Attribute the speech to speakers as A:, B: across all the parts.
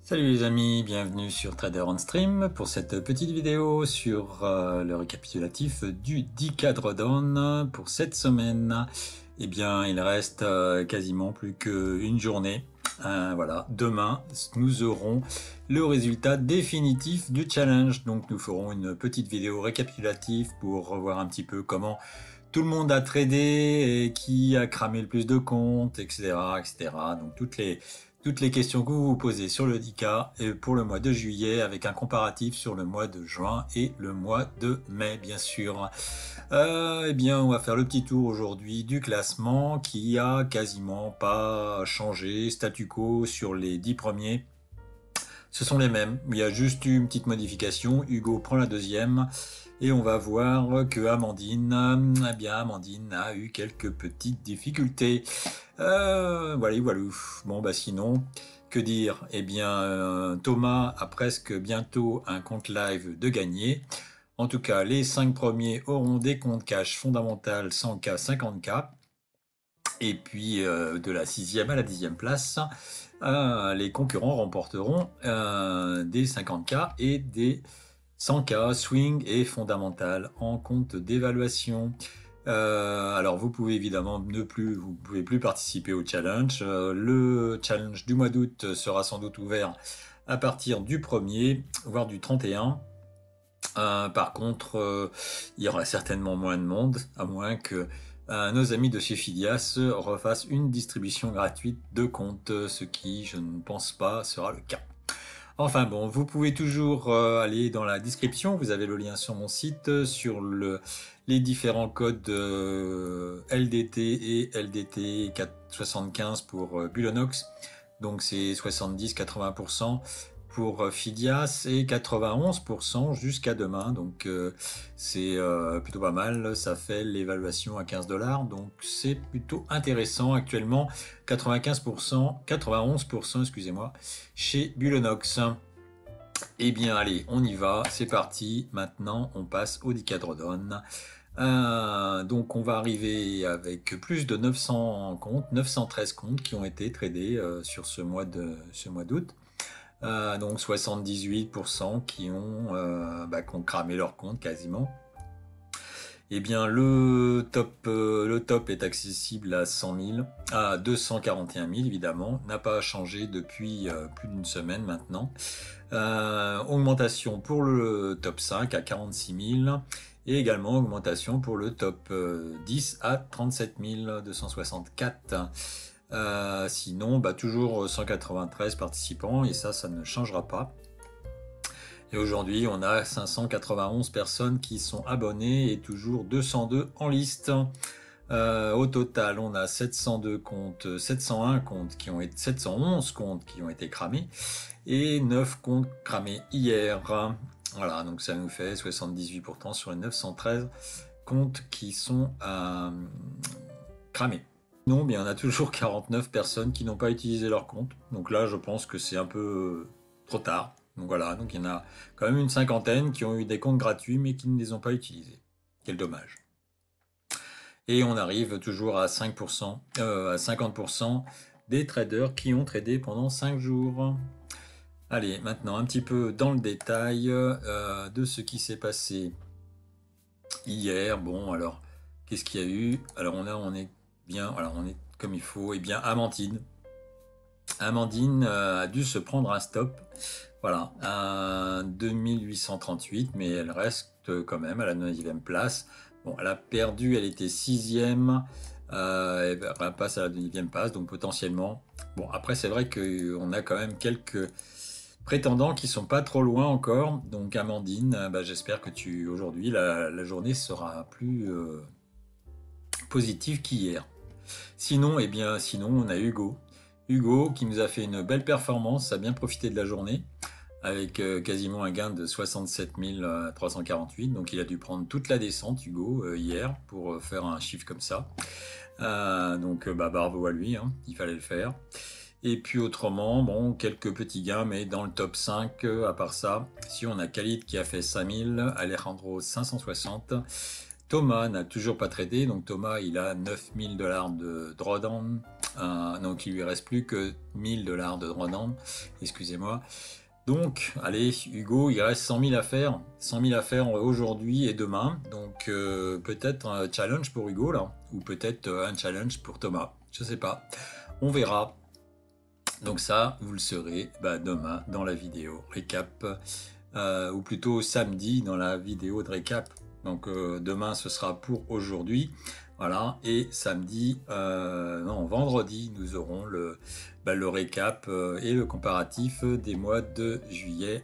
A: Salut les amis, bienvenue sur Trader on Stream pour cette petite vidéo sur le récapitulatif du 10K Drawdown pour cette semaine. Eh bien, il reste quasiment plus qu'une journée. Voilà, demain, nous aurons le résultat définitif du challenge. Donc, nous ferons une petite vidéo récapitulative pour revoir un petit peu comment tout le monde a tradé et qui a cramé le plus de comptes, etc., etc. Donc, toutes les questions que vous vous posez sur le 10K et pour le mois de juillet avec un comparatif sur le mois de juin et le mois de mai, bien sûr. Eh bien, on va faire le petit tour aujourd'hui du classement qui a quasiment pas changé, statu quo sur les 10 premiers. Ce sont les mêmes, il y a juste eu une petite modification. Hugo prend la deuxième et on va voir que Amandine, eh bien Amandine a eu quelques petites difficultés. Voilà, voilà. Bon bah sinon, que dire? Eh bien Thomas a presque bientôt un compte live de gagner. En tout cas, les 5 premiers auront des comptes cash fondamentales 100K, 50K. Et puis de la 6e à la 10e place, les concurrents remporteront des 50K et des 100K swing et fondamental en compte d'évaluation. Alors vous pouvez évidemment vous pouvez plus participer au challenge. Le challenge du mois d'août sera sans doute ouvert à partir du 1er, voire du 31. Par contre, il y aura certainement moins de monde, à moins que nos amis de chez Phidias refassent une distribution gratuite de comptes, ce qui, je ne pense pas, sera le cas. Enfin bon, vous pouvez toujours aller dans la description, vous avez le lien sur mon site, sur les différents codes LDT et LDT 475 pour Bulonox, donc c'est 70-80% pour Phidias et 91% jusqu'à demain, donc c'est plutôt pas mal, ça fait l'évaluation à 15$, donc c'est plutôt intéressant actuellement, 95%, 91%, excusez-moi, chez Bulonox. Eh bien allez, on y va, c'est parti, maintenant on passe au 10K Drawdown. Donc on va arriver avec plus de 900 comptes, 913 comptes qui ont été tradés sur ce mois d'août. Donc 78% qui ont cramé leur compte quasiment. Eh bien le top est accessible à 100 000, à 241 000 évidemment, n'a pas changé depuis plus d'une semaine maintenant. Augmentation pour le top 5 à 46 000 et également augmentation pour le top 10 à 37 264. Sinon, toujours 193 participants et ça ne changera pas. Et aujourd'hui, on a 591 personnes qui sont abonnées et toujours 202 en liste. Au total, on a 702 comptes, 701 comptes qui ont été, 711 comptes qui ont été cramés et 9 comptes cramés hier. Voilà, donc ça nous fait 78% sur les 913 comptes qui sont cramés. Non, mais on a toujours 49 personnes qui n'ont pas utilisé leur compte. Donc là, je pense que c'est un peu trop tard. Donc voilà, donc il y en a quand même une cinquantaine qui ont eu des comptes gratuits mais qui ne les ont pas utilisés. Quel dommage. Et on arrive toujours à 5%, à 50% des traders qui ont tradé pendant 5 jours. Allez, maintenant un petit peu dans le détail de ce qui s'est passé hier. Bon, alors, qu'est-ce qu'il y a eu? Alors on est bien, voilà, on est comme il faut. Eh bien, Amandine a dû se prendre un stop. Voilà, un 2838, mais elle reste quand même à la 9e place. Bon, elle a perdu, elle était 6e, elle passe à la 9e place, donc potentiellement. Bon, après, c'est vrai qu'on a quand même quelques prétendants qui sont pas trop loin encore. Donc, Amandine, j'espère que aujourd'hui, la journée sera plus positive qu'hier. Sinon, on a Hugo. Hugo qui nous a fait une belle performance, a bien profité de la journée avec quasiment un gain de 67 348. Donc il a dû prendre toute la descente, Hugo, hier pour faire un chiffre comme ça. Bravo à lui, hein, il fallait le faire. Et puis autrement, bon, quelques petits gains, mais dans le top 5, à part ça, si on a Khalid qui a fait 5000, Alejandro 560, Thomas n'a toujours pas tradé, donc Thomas il a 9000 $ de drawdown, donc il lui reste plus que 1000 $ de drawdown, excusez-moi. Donc, allez, Hugo, il reste 100 000 à faire. 100 000 à faire aujourd'hui et demain. Donc, peut-être un challenge pour Hugo, là. Ou peut-être un challenge pour Thomas. Je sais pas. On verra. Donc ça, vous le saurez demain dans la vidéo récap. Ou plutôt samedi dans la vidéo de récap. Donc, demain, ce sera pour aujourd'hui. Voilà, et samedi, non, vendredi, nous aurons le récap et le comparatif des mois de juillet,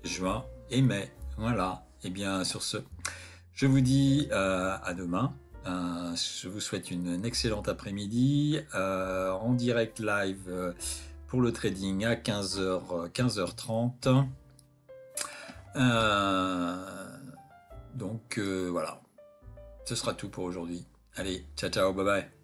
A: juin et mai. Voilà, et bien sur ce, je vous dis à demain. Je vous souhaite une excellente après-midi en direct live pour le trading à 15h30. Donc voilà, ce sera tout pour aujourd'hui. Allez, ciao ciao, bye bye.